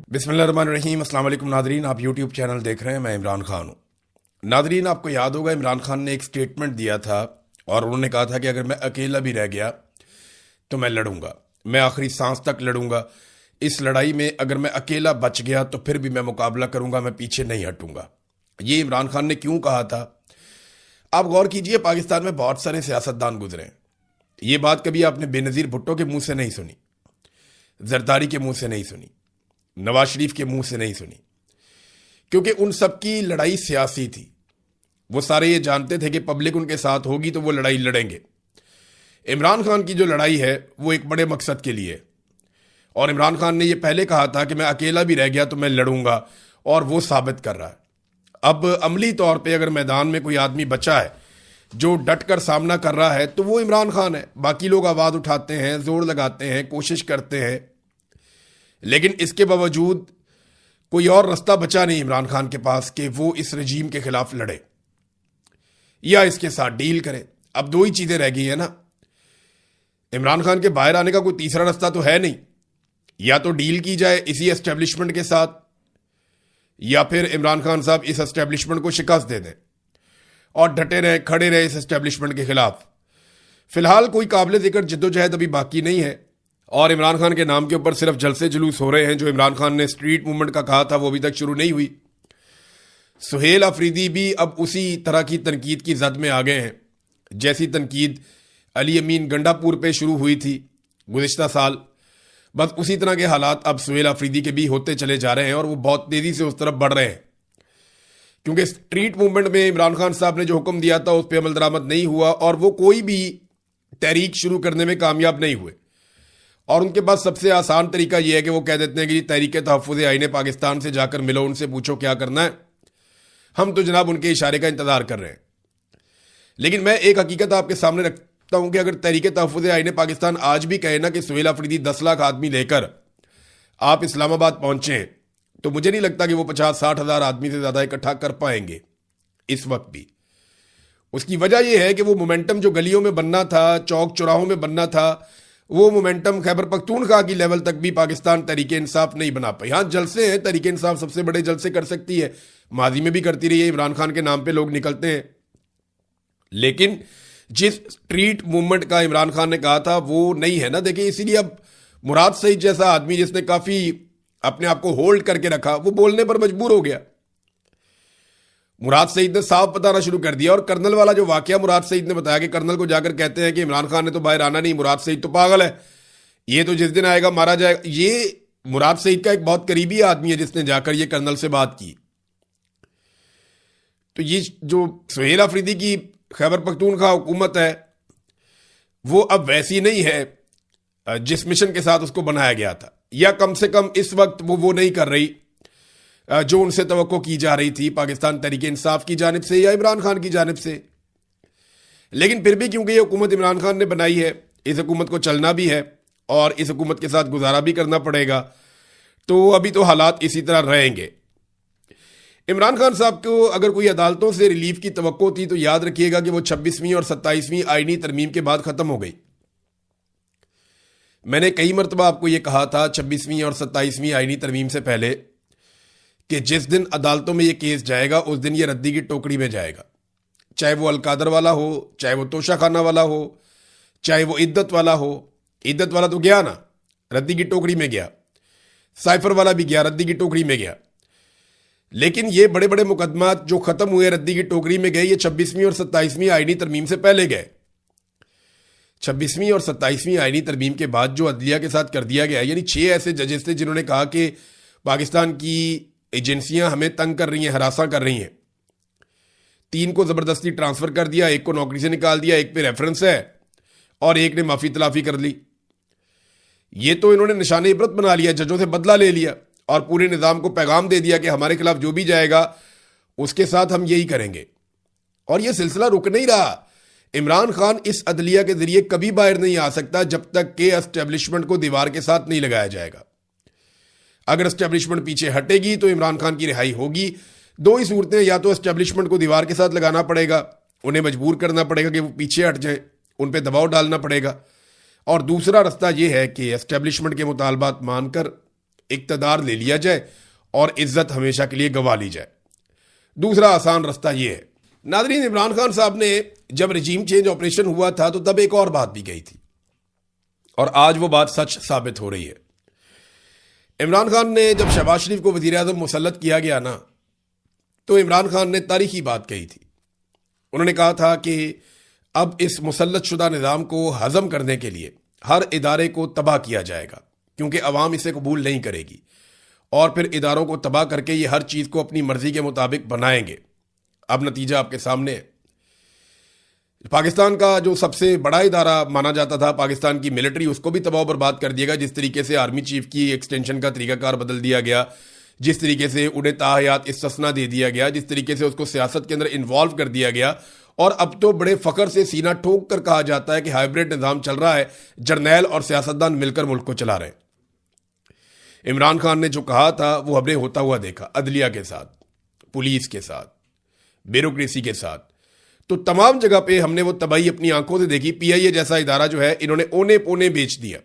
बिस्मिल्लाहिर्रहमानिर्रहीम। अस्सलाम वालेकुम नादरीन, आप यूट्यूब चैनल देख रहे हैं। मैं इमरान खान हूँ। नादरीन, आपको याद होगा इमरान खान ने एक स्टेटमेंट दिया था और उन्होंने कहा था कि अगर मैं अकेला भी रह गया तो मैं लड़ूंगा, मैं आखिरी सांस तक लड़ूंगा। इस लड़ाई में अगर मैं अकेला बच गया तो फिर भी मैं मुकाबला करूंगा, मैं पीछे नहीं हटूंगा। ये इमरान खान ने क्यों कहा था? आप गौर कीजिए, पाकिस्तान में बहुत सारे सियासतदान गुजरे हैं। ये बात कभी आपने बेनज़ीर भुट्टो के मुंह से नहीं सुनी, जरदारी के मुंह से नहीं सुनी, नवाज शरीफ के मुंह से नहीं सुनी, क्योंकि उन सबकी लड़ाई सियासी थी। वो सारे ये जानते थे कि पब्लिक उनके साथ होगी तो वो लड़ाई लड़ेंगे। इमरान खान की जो लड़ाई है वो एक बड़े मकसद के लिए, और इमरान खान ने ये पहले कहा था कि मैं अकेला भी रह गया तो मैं लड़ूंगा, और वो साबित कर रहा है। अब अमली तौर पे अगर मैदान में कोई आदमी बचा है जो डट कर सामना कर रहा है तो वो इमरान खान है। बाकी लोग आवाज उठाते हैं, जोर लगाते हैं, कोशिश करते हैं, लेकिन इसके बावजूद कोई और रास्ता बचा नहीं इमरान खान के पास कि वो इस रजीम के खिलाफ लड़े या इसके साथ डील करे। अब दो ही चीजें रह गई है ना, इमरान खान के बाहर आने का कोई तीसरा रास्ता तो है नहीं। या तो डील की जाए इसी एस्टेब्लिशमेंट के साथ, या फिर इमरान खान साहब इस एस्टेब्लिशमेंट को शिकस्त दे दें और डटे रहे, खड़े रहे इस एस्टेब्लिशमेंट के खिलाफ। फिलहाल कोई काबिल जिक्र जिद्दोजहद अभी बाकी नहीं है, और इमरान खान के नाम के ऊपर सिर्फ जलसे जुलूस हो रहे हैं। जो इमरान खान ने स्ट्रीट मूवमेंट का कहा था वो अभी तक शुरू नहीं हुई। सुहेल अफरीदी भी अब उसी तरह की तनकीद की जद में आ गए हैं जैसी तनकीद अली अमीन गंडापुर पे शुरू हुई थी गुज़िश्ता साल। बस उसी तरह के हालात अब सुहेल अफरीदी के भी होते चले जा रहे हैं, और वो बहुत तेजी से उस तरफ बढ़ रहे हैं, क्योंकि स्ट्रीट मूवमेंट में इमरान खान साहब ने जो हुक्म दिया था उस पर अमल दरामद नहीं हुआ, और वो कोई भी तहरीक शुरू करने में कामयाब नहीं हुए। और उनके पास सबसे आसान तरीका यह है कि वो कह देते हैं कि तहरीक तहफ़्फ़ुज़ आईन पाकिस्तान से जाकर मिलो, उनसे पूछो क्या करना है, हम तो जनाब उनके इशारे का इंतजार कर रहे हैं। लेकिन मैं एक हकीकत आपके सामने रखता हूं कि अगर तहरीक तहफ़्फ़ुज़ आईन पाकिस्तान आज भी कहे ना कि सुहेल अफरीदी 10 लाख आदमी लेकर आप इस्लामाबाद पहुंचे, तो मुझे नहीं लगता कि वो 50-60 हज़ार आदमी से ज्यादा इकट्ठा कर पाएंगे इस वक्त भी। उसकी वजह यह है कि वो मोमेंटम जो गलियों में बनना था, चौक चौराहों में बनना था, वो मोमेंटम खैबर पख्तूनख्वा की लेवल तक भी पाकिस्तान तहरीक इंसाफ नहीं बना पाई। हाँ, जलसे हैं, तहरीक इंसाफ सबसे बड़े जलसे कर सकती है, माजी में भी करती रही है, इमरान खान के नाम पे लोग निकलते हैं। लेकिन जिस स्ट्रीट मूवमेंट का इमरान खान ने कहा था वो नहीं है ना। देखिए, इसीलिए अब मुराद सईद जैसा आदमी जिसने काफी अपने आप को होल्ड करके रखा, वो बोलने पर मजबूर हो गया। मुराद सईद ने साफ बताना शुरू कर दिया। और कर्नल वाला जो वाकया मुराद सईद ने बताया कि कर्नल को जाकर कहते हैं कि इमरान खान ने तो बाहर आना नहीं, मुराद सईद तो पागल है, ये तो जिस दिन आएगा मारा जाएगा। ये मुराद सईद का एक बहुत करीबी आदमी है जिसने जाकर ये कर्नल से बात की। तो ये जो सुहेल अफरीदी की खैबर पख्तूनख्वा हुकूमत है वो अब वैसी नहीं है जिस मिशन के साथ उसको बनाया गया था, या कम से कम इस वक्त वो नहीं कर रही जो उनसे तवक्को की जा रही थी पाकिस्तान तहरीक इंसाफ की जानिब से या इमरान खान की जानिब से। लेकिन फिर भी क्योंकि ये हुकूमत इमरान खान ने बनाई है, इस हुकूमत को चलना भी है और इस हुकूमत के साथ गुजारा भी करना पड़ेगा, तो अभी तो हालात इसी तरह रहेंगे। इमरान खान साहब को अगर कोई अदालतों से रिलीफ की तवक्को थी तो याद रखिएगा कि वो 26वीं और 27वीं आईनी तरमीम के बाद खत्म हो गई। मैंने कई मरतबा आपको यह कहा था 26वीं और 27वीं आईनी तरमीम से पहले कि जिस दिन अदालतों में यह केस जाएगा उस दिन यह रद्दी की टोकरी में जाएगा, चाहे वो अलकादर वाला हो, चाहे वो तोशा खाना वाला हो, चाहे वो इद्दत वाला हो। इद्दत वाला तो गया ना, रद्दी की टोकरी में गया। साइफर वाला भी गया, रद्दी की टोकरी में गया। लेकिन ये बड़े बड़े मुकदमा जो खत्म हुए रद्दी की टोकरी में गए, ये 26वीं और 27वीं आईनी तरमीम से पहले गए। 26वीं और 27वीं आईनी तरमीम के बाद जो अदलिया के साथ कर दिया गया, यानी 6 ऐसे जजेस थे जिन्होंने कहा कि पाकिस्तान की एजेंसियां हमें तंग कर रही हैं, हरासा कर रही हैं। 3 को जबरदस्ती ट्रांसफर कर दिया, 1 को नौकरी से निकाल दिया, 1 पे रेफरेंस है और 1 ने माफी तलाफी कर ली। ये तो इन्होंने निशाने इबरत बना लिया, जजों से बदला ले लिया और पूरे निजाम को पैगाम दे दिया कि हमारे खिलाफ जो भी जाएगा उसके साथ हम यही करेंगे। और यह सिलसिला रुक नहीं रहा। इमरान खान इस अदलिया के जरिए कभी बाहर नहीं आ सकता जब तक कि एस्टेब्लिशमेंट को दीवार के साथ नहीं लगाया जाएगा। अगर एस्टेब्लिशमेंट पीछे हटेगी तो इमरान खान की रिहाई होगी। दो ही सूरतें, या तो एस्टेब्लिशमेंट को दीवार के साथ लगाना पड़ेगा, उन्हें मजबूर करना पड़ेगा कि वो पीछे हट जाए, उन पर दबाव डालना पड़ेगा, और दूसरा रास्ता यह है कि एस्टेब्लिशमेंट के मुतालबात मानकर इक्तदार ले लिया जाए और इज्जत हमेशा के लिए गंवा ली जाए। दूसरा आसान रास्ता यह है। नादरीन, इमरान खान साहब ने जब रजीम चेंज ऑपरेशन हुआ था तो तब एक और बात भी कही थी और आज वो बात सच साबित हो रही है। इमरान खान ने जब शहबाज शरीफ को वजीर आज़म मुसल्लत किया गया ना, तो इमरान खान ने तारीखी बात कही थी। उन्होंने कहा था कि अब इस मुसल्लत शुदा निज़ाम को हज़म करने के लिए हर इदारे को तबाह किया जाएगा, क्योंकि अवाम इसे कबूल नहीं करेगी और फिर इदारों को तबाह करके ये हर चीज़ को अपनी मर्जी के मुताबिक बनाएंगे। अब नतीजा आपके सामने है। पाकिस्तान का जो सबसे बड़ा इदारा माना जाता था, पाकिस्तान की मिलिट्री, उसको भी तबाह बर्बाद कर दिया गया। जिस तरीके से आर्मी चीफ की एक्सटेंशन का तरीकाकार बदल दिया गया, जिस तरीके से उन्हें ताहयात इस्तिस्ना दे दिया गया, जिस तरीके से उसको सियासत के अंदर इन्वॉल्व कर दिया गया, और अब तो बड़े फख्र से सीना ठोक कर कहा जाता है कि हाइब्रिड निज़ाम चल रहा है, जर्नैल और सियासतदान मिलकर मुल्क को चला रहे हैं। इमरान खान ने जो कहा था वो हमने होता हुआ देखा, अदलिया के साथ, पुलिस के साथ, ब्यूरोक्रेसी के साथ। तो तमाम जगह पे हमने वो तबाही अपनी आंखों से देखी। पीआईए जैसा इदारा जो है, इन्होंने ओने पोने बेच दिया।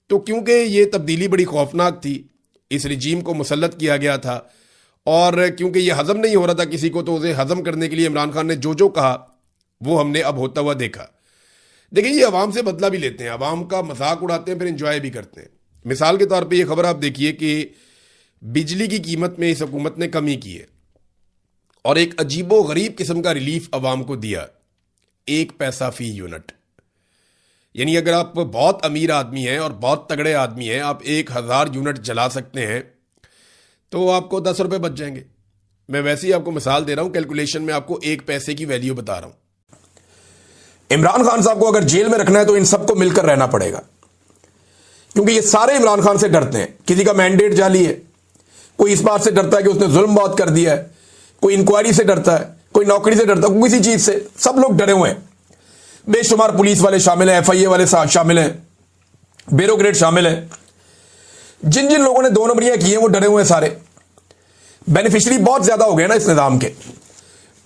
तो क्योंकि ये तब्दीली बड़ी खौफनाक थी, इस रिजीम को मुसल्लत किया गया था, और क्योंकि ये हजम नहीं हो रहा था किसी को, तो उसे हजम करने के लिए इमरान खान ने जो जो कहा वो हमने अब होता हुआ देखा। देखिए, ये अवाम से बदला भी लेते हैं, अवाम का मजाक उड़ाते हैं, फिर इंजॉय भी करते हैं। मिसाल के तौर पे ये खबर आप देखिए कि बिजली की कीमत में इस हुकूमत ने कमी की है और एक अजीबो गरीब किस्म का रिलीफ अवाम को दिया, 1 पैसा फी यूनिट। यानी अगर आप बहुत अमीर आदमी हैं और बहुत तगड़े आदमी हैं, आप 1000 यूनिट जला सकते हैं तो आपको 10 रुपये बच जाएंगे। मैं वैसे ही आपको मिसाल दे रहा हूं, कैलकुलेशन में आपको 1 पैसे की वैल्यू बता रहा हूं। इमरान खान साहब को अगर जेल में रखना है तो इन सबको मिलकर रहना पड़ेगा, क्योंकि ये सारे इमरान खान से डरते हैं। किसी का मैंडेट जाली है, कोई इस बात से डरता है कि उसने जुल्म बहुत कर दिया है, कोई इंक्वायरी से डरता है, कोई नौकरी से डरता है, किसी चीज से। सब लोग डरे हुए हैं। बेशुमार पुलिस वाले शामिल हैं, एफआईए वाले शामिल हैं, ब्यूरोक्रेट शामिल हैं। जिन जिन लोगों ने 2 नंबरियां की हैं वो डरे हुए हैं सारे। बेनिफिशियरी बहुत ज्यादा हो गए ना इस निजाम के,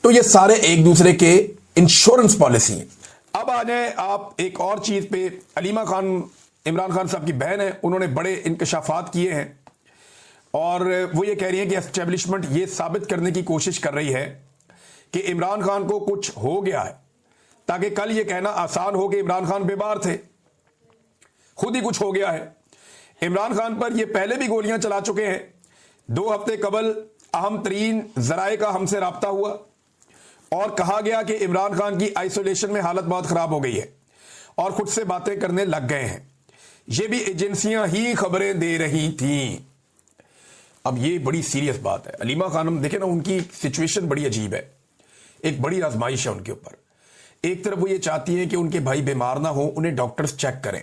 तो ये सारे एक दूसरे के इंश्योरेंस पॉलिसी हैं। अब आ जाए आप एक और चीज पे। अलीमा खान इमरान खान साहब की बहन है, उन्होंने बड़े इंकशाफात किए हैं और वो ये कह रही है कि एस्टेब्लिशमेंट ये साबित करने की कोशिश कर रही है कि इमरान खान को कुछ हो गया है, ताकि कल ये कहना आसान हो कि इमरान खान बेबार थे, खुद ही कुछ हो गया है। इमरान खान पर ये पहले भी गोलियां चला चुके हैं। 2 हफ्ते कबल अहम तरीन जराए का हमसे राब्ता हुआ और कहा गया कि इमरान खान की आइसोलेशन में हालत बहुत खराब हो गई है और खुद से बातें करने लग गए हैं। ये भी एजेंसियां ही खबरें दे रही थीं। अब ये बड़ी सीरियस बात है। अलीमा खानम देखे ना, उनकी सिचुएशन बड़ी अजीब है, एक बड़ी आजमाइश है उनके ऊपर। एक तरफ वो ये चाहती है कि उनके भाई बीमार ना हो, उन्हें डॉक्टर्स चेक करें,